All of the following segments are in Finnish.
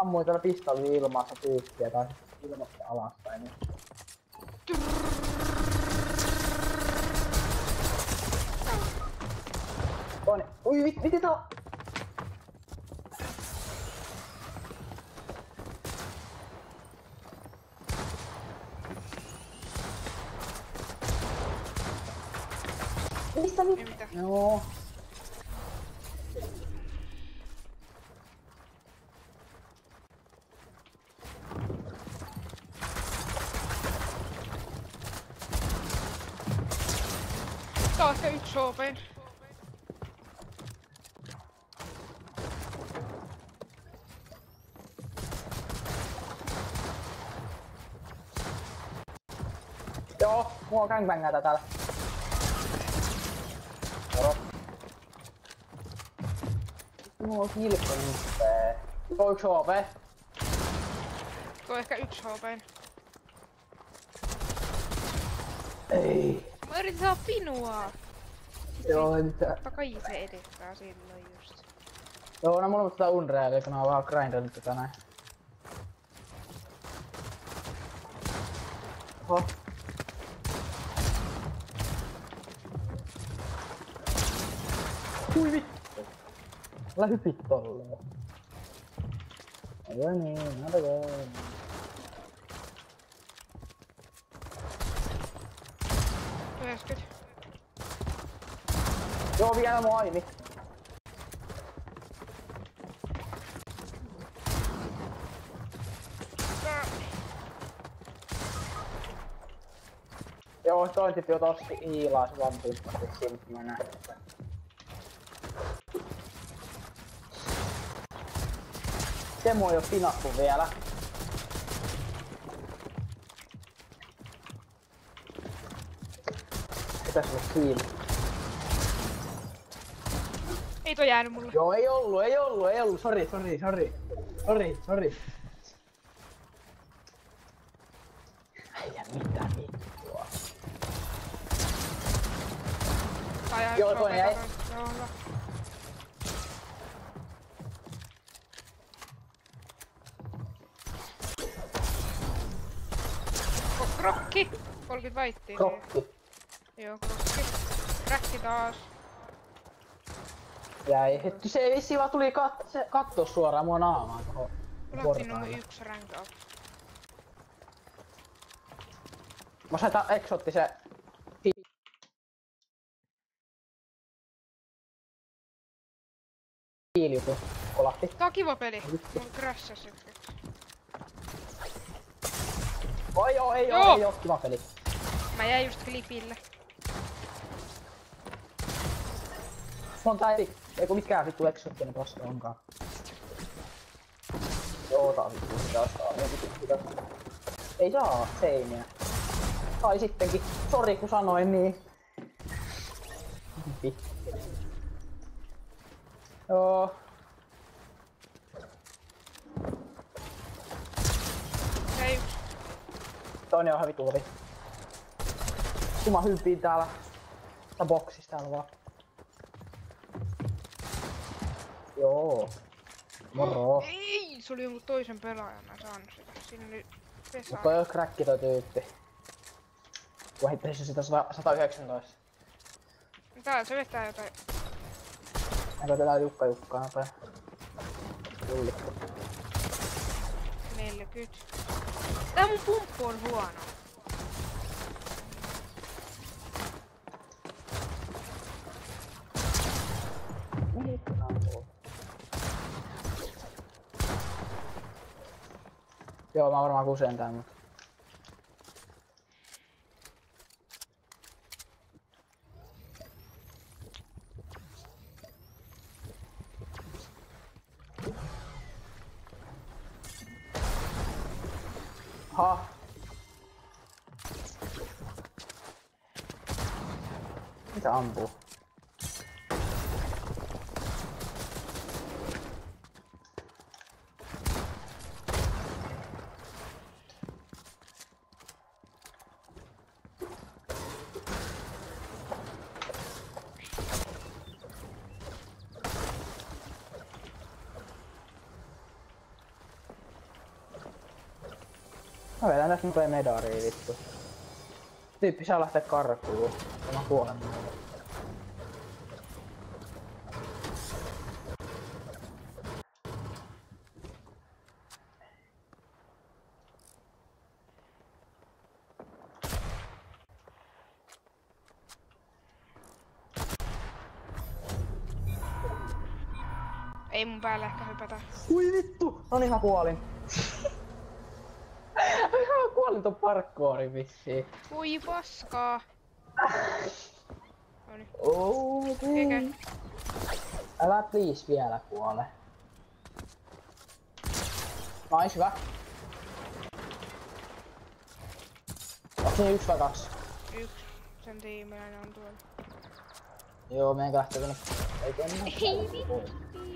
ammuin tällä pistolilla ilmassa tyyppiä tai ilmasta alaspäin. Toinen. Ui mitä tää? Mistä nyt? Joo. Taas yksi HP. Joo, mulla on gangbangata täällä. Joo. Mulla on kilppa nyttee. Tuo yksi HP. Tuo ehkä yksi HP. Ei. Mä yritin saada pinua. Joo, ei mitään. Totta kai se edestää silloin just. Joo, no mulla on tätä Unrealia, kun mä oon vähän grindannut tätä näin. Oho. Hui vittu. Älä hypit tolleen. Joo niin, älä joo. Joo, vielä mun aimi. Joo, toi tyyppi on tossa hiilaa se vampyyppasti siinä, kun mä näin. Temu ei oo pinattu vielä. Pitäis olla kiinni. Ei toi jäänyt mulle. Joo, ei ollu. Sori. Äijä mitä vittua. Joo, toinen jäi. Joo, hyvä. Krokki! 30 vaittia. Krokki. Joo, krokki. Räkki taas. Jäi. Se vissiin vaan tuli kattoo suoraan mua naamaan tohon Ulattiin nummer 1 rank up. Mä sain tää exotti se... hiilijutu kolahti. Tää on kiva peli. Mulla crashas hetkeksi. Oi joo, ei oo kiva peli. Mä jäin just klipille. On tää eiku mikään vittu exottinen tosta onkaan. Joo, tää on vittu sitä. Ei saa seiniä. Tai sittenkin. Sori kun sanoin niin. Joo. Ei. Toinen on ihan vittu ovi. Kun mä hyppiin täällä. Tää boksissa täällä vaan. Joo. Moro. Ei! Se oli jonkun toisen pelaajan, mä saanut sitä. Siinä oli Vesa. Mut toi on crackki toi tyyppi. Kun heittäisin sitä 119. Tää se vetää jotain. Eikö tää Jukka nopea? Jullikko. 40. Tää mun pumppu on huono. Joo, mä varmaan kuseen tän, mut... Ha. Mitä ampuu? Mä vedän tässä nopea medariin vittu. Tyyppi saa lähteä karkuun. Mä kuolen. Ei mun päällä ehkä hypätä. Ui vittu! Noniin mä kuolin. Mä kuolin ton parkourin vissiin. Voi paskaa. Noniin. Okei. Älä please vielä kuole. Nais, hyvä. Onks niin 1 vai 2? 1. Sen tiimiläinen on tuolla. Joo, meidän lähtee tonne. Ei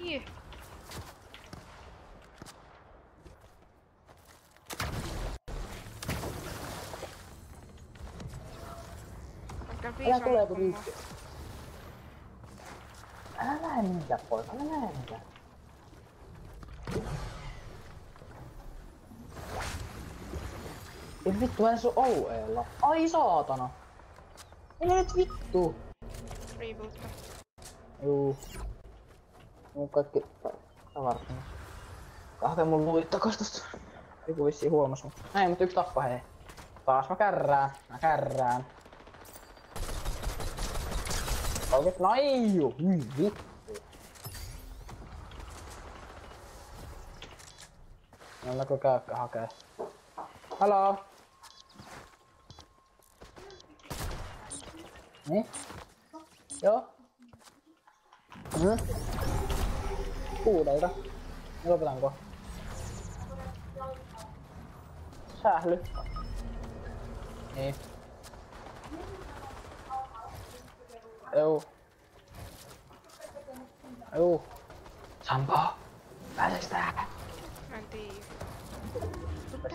Ei. Älä tulee joku viikki. Älä näe niitä poika, älä näe niitä. Ei vittu, en se oo alueella. Ai saatana. Mene nyt vittu. Reboota. Juu. Mun kaikki tavarat. Kahte mun luit takas tosta. Joku vissiin huomas mut. Ei, mut yksi tappa hei. Taas mä kärrään. Oikeet naiju! Hyi vittu! No näkö käykkä hakee. Haloo! Niin? Joo? Kuudelta. Lopetanko? Sähly. Niin. Joo. Sampo! Pääseks tää? Mä en tiedä.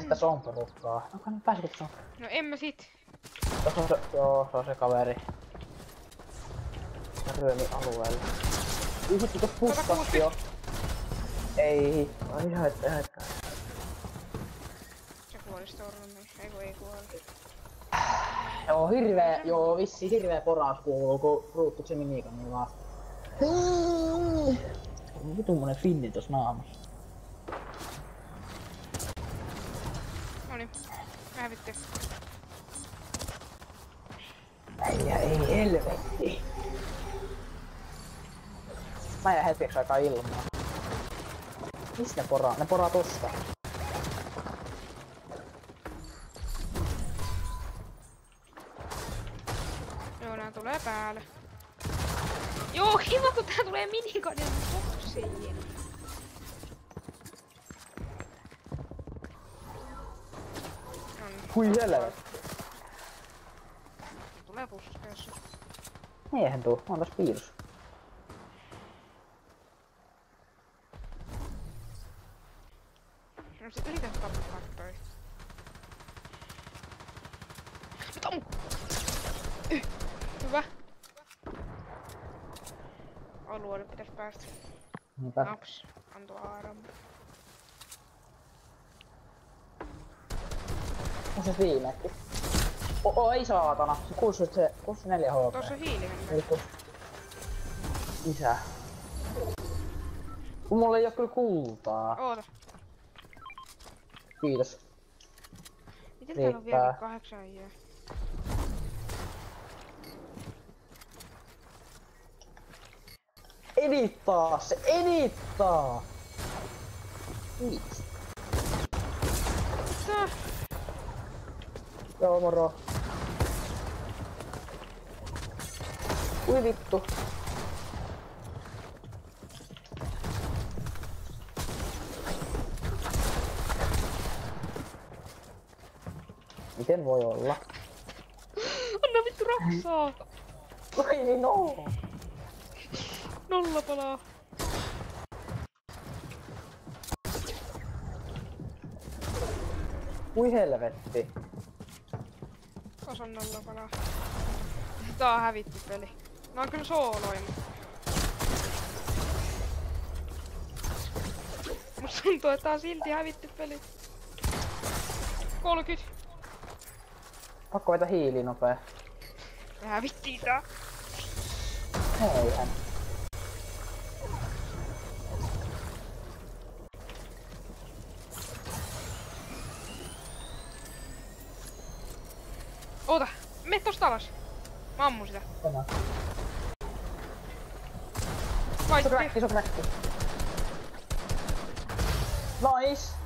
Tässä on porukkaa. Pääsikö tässä on? No en mä sit. Tässä on se, joo, se on se kaveri. Ryömi alueella. Ihittu tos puskasti jo. Ei, ai hetkä. Se kuolis torniin. Ei kuoli. Joo, vissi hirveä poraus kuuluu, kun ruuttuks se minikan niin vaan. Vitummonen finni tos naamassa. Noniin. Mä hävitty. Ei helvetti. Mä jää hetkeksi aikaa ilmaa. Mistä ne poraa? Ne poraa tosta. Joo, nää tulee päälle. Joo, kiva kun tää tulee minikonin boksiin. Hui helvet. Tulee puskeessa. Eihän tuu, mä oon tossa piilossa. No sit yritä tappaa toi. Tom! Hyvä. Alueelle pitäis päästä. Niinpä. Naps. Antoi aaramu. On se viimeetti. Ei saatana. Se 64 HP. Tuossa on hiilinen. Eli isä. Kun mulla ei oo kyllä kultaa. Oota. Kiitos. Miten täällä on vielä 8 jää? Edittaa se! Edittaa! Kiitos. Mitä? Joo, moro. Ui vittu. Miten voi olla? Anna vittu raksaa! Oi no! 0 palaa. Ui helvetti. Osan 0 palaa. Tää on hävitty peli. Nää on kyllä sooloja. Musta tuntuu, että tää on silti hävitty peli. 30. Pakko vetää hiiliin nopee. Hävittiin tää. Eihän. Oota, mene tosta alas. Mä ammun sitä. Tänään. Vaitti. Se on crackki. Nice!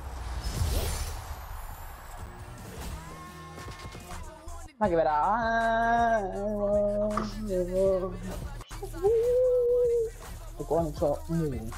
Mäkin vedän. Joku on se muu.